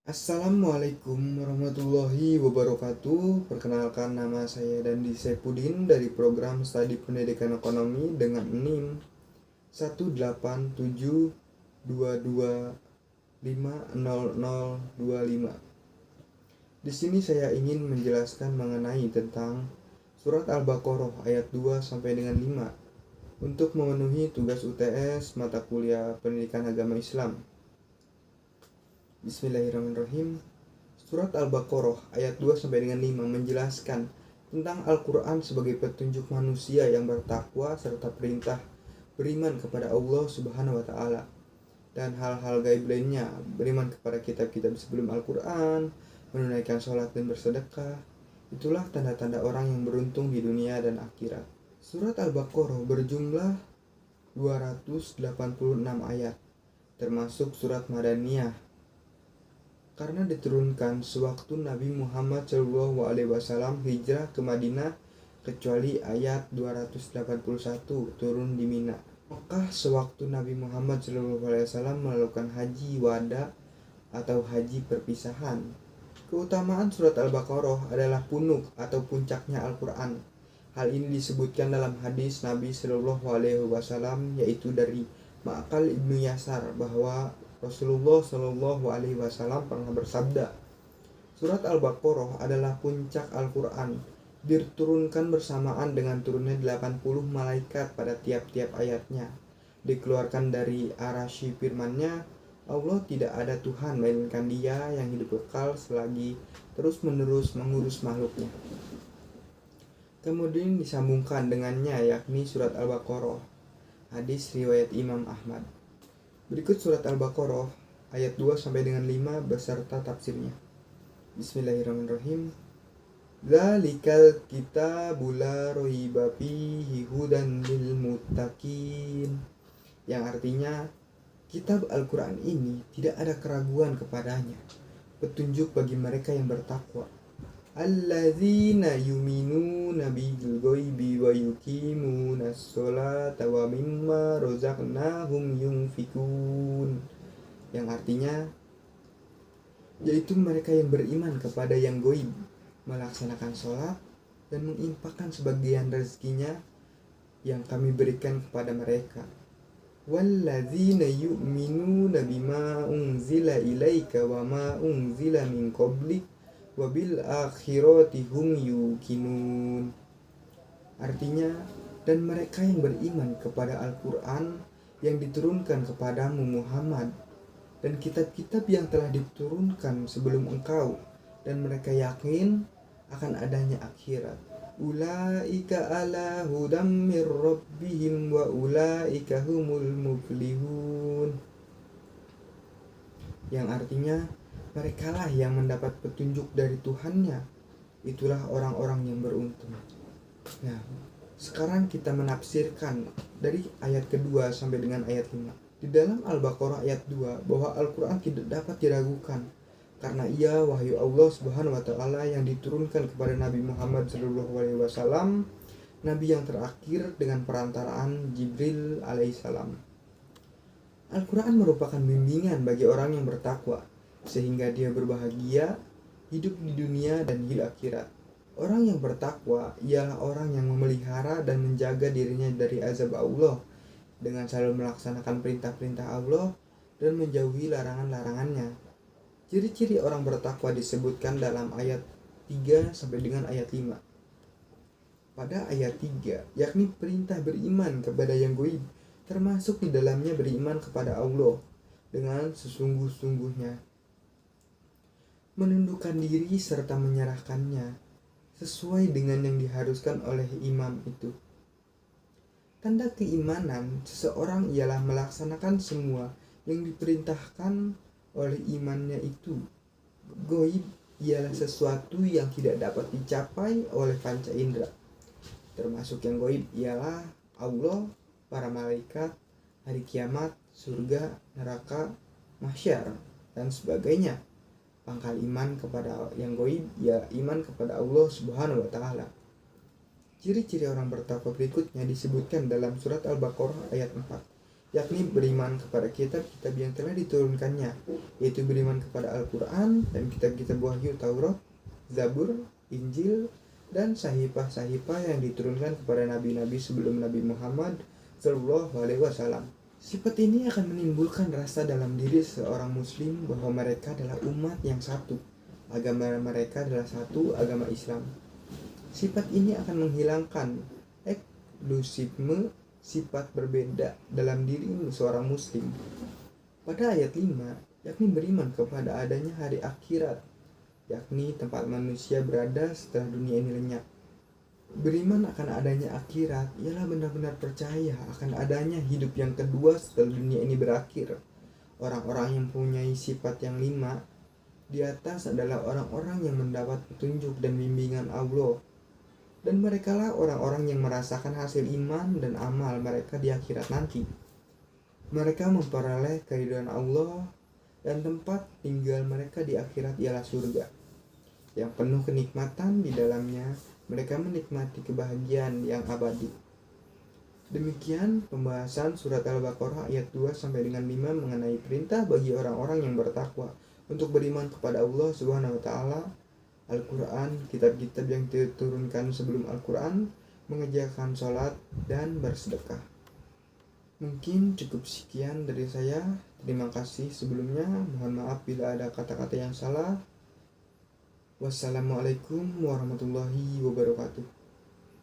Assalamualaikum warahmatullahi wabarakatuh. Perkenalkan, nama saya Dandi Saipudin dari program Studi Pendidikan Ekonomi dengan NIM 18722500025. Di sini saya ingin menjelaskan mengenai tentang surat Al-Baqarah ayat 2 sampai dengan 5 untuk memenuhi tugas UTS mata kuliah Pendidikan Agama Islam. Bismillahirrahmanirrahim. Surat Al-Baqarah ayat 2 sampai dengan 5 menjelaskan tentang Al-Qur'an sebagai petunjuk manusia yang bertakwa serta perintah beriman kepada Allah Subhanahu wa taala dan hal-hal gaib lainnya, beriman kepada kitab-kitab sebelum Al-Qur'an, menunaikan sholat dan bersedekah. Itulah tanda-tanda orang yang beruntung di dunia dan akhirat. Surat Al-Baqarah berjumlah 286 ayat, termasuk surat Madaniyah, karena diturunkan sewaktu Nabi Muhammad SAW hijrah ke Madinah, kecuali ayat 281 turun di Mina. Mekah sewaktu Nabi Muhammad SAW melakukan haji wada atau haji perpisahan. Keutamaan surat Al-Baqarah adalah punuk atau puncaknya Al-Quran. Hal ini disebutkan dalam hadis Nabi SAW, yaitu dari Ma'qal ibnu Yasar, bahwa Rasulullah Shallallahu Alaihi Wasallam pernah bersabda, surat Al-Baqarah adalah puncak Al-Quran, diturunkan bersamaan dengan turunnya 80 malaikat pada tiap-tiap ayatnya. Dikeluarkan dari arasy firman-Nya, Allah tidak ada Tuhan melainkan Dia yang hidup kekal selagi terus-menerus mengurus makhluknya. Kemudian disambungkan dengannya, yakni surat Al-Baqarah, hadis riwayat Imam Ahmad. Berikut surat Al-Baqarah ayat 2 sampai dengan 5 beserta tafsirnya. Bismillahirrahmanirrahim. Dzalikal kitabul la raiba fihi hudan lil muttaqin. Yang artinya, kitab Al-Qur'an ini tidak ada keraguan kepadanya, petunjuk bagi mereka yang bertakwa. Alladzina yuminuna bil ghaibi wa yuqimunas sholata wa mimma razaqnahum yunfikun. Yang artinya, yaitu mereka yang beriman kepada yang gaib, melaksanakan sholat dan menginfakkan sebagian rezekinya yang kami berikan kepada mereka. Walladzina yu'minuna bima unzila ilaika wa ma unzila min qablik wabil akhirati hum yuqinun. Artinya, dan mereka yang beriman kepada Al-Quran yang diturunkan kepadamu Muhammad dan kitab-kitab yang telah diturunkan sebelum engkau, dan mereka yakin akan adanya akhirat. Ulaika ala hudam mir rabbihim wa ulaika humul muflihun. Yang artinya, merekalah yang mendapat petunjuk dari Tuhannya. Itulah orang-orang yang beruntung. Nah, sekarang kita menafsirkan dari ayat kedua sampai dengan ayat 5. Di dalam Al-Baqarah ayat 2 bahwa Al-Quran tidak dapat diragukan karena ia wahyu Allah Subhanahu wa taala yang diturunkan kepada Nabi Muhammad SAW, Nabi yang terakhir dengan perantaraan Jibril alaihissalam. Al-Quran merupakan bimbingan bagi orang yang bertakwa, sehingga dia berbahagia hidup di dunia dan di akhirat. Orang yang bertakwa ialah orang yang memelihara dan menjaga dirinya dari azab Allah dengan selalu melaksanakan perintah-perintah Allah dan menjauhi larangan-larangannya. Ciri-ciri orang bertakwa disebutkan dalam ayat 3 sampai dengan ayat 5. Pada ayat 3, yakni perintah beriman kepada yang gaib, termasuk di dalamnya beriman kepada Allah dengan sesungguh-sungguhnya, menundukkan diri serta menyerahkannya sesuai dengan yang diharuskan oleh imam itu. Tanda keimanan seseorang ialah melaksanakan semua yang diperintahkan oleh imannya itu. Gaib ialah sesuatu yang tidak dapat dicapai oleh panca indera. Termasuk yang gaib ialah Allah, para malaikat, hari kiamat, surga, neraka, mahsyar, dan sebagainya. Pangkal iman kepada yang gaib ya iman kepada Allah Subhanahu wa taala. Ciri-ciri orang bertakwa berikutnya disebutkan dalam surat Al-Baqarah ayat 4, yakni beriman kepada kitab-kitab yang telah diturunkannya, yaitu beriman kepada Al-Quran dan kitab-kitab Wahyu, Taurat, Zabur, Injil, dan sahifah-sahifah yang diturunkan kepada nabi-nabi sebelum Nabi Muhammad Shallallahu Alaihi Wasallam. Sifat ini akan menimbulkan rasa dalam diri seorang muslim bahwa mereka adalah umat yang satu. Agama mereka adalah satu, agama Islam. Sifat ini akan menghilangkan eksklusifme sifat berbeda dalam diri seorang muslim. Pada ayat 5, yakni beriman kepada adanya hari akhirat, yakni tempat manusia berada setelah dunia ini lenyap. Beriman akan adanya akhirat ialah benar-benar percaya akan adanya hidup yang kedua setelah dunia ini berakhir. Orang-orang yang mempunyai sifat yang 5 di atas adalah orang-orang yang mendapat petunjuk dan bimbingan Allah. Dan merekalah orang-orang yang merasakan hasil iman dan amal mereka di akhirat nanti. Mereka memperoleh keridhaan Allah dan tempat tinggal mereka di akhirat ialah surga yang penuh kenikmatan. Di dalamnya mereka menikmati kebahagiaan yang abadi. Demikian pembahasan surat Al-Baqarah ayat 2 sampai dengan 5 mengenai perintah bagi orang-orang yang bertakwa untuk beriman kepada Allah Subhanahu wa taala, Al-Quran, kitab-kitab yang diturunkan sebelum Al-Quran, mengerjakan sholat dan bersedekah. Mungkin cukup sekian dari saya. Terima kasih sebelumnya. Mohon maaf bila ada kata-kata yang salah. Wassalamualaikum warahmatullahi wabarakatuh.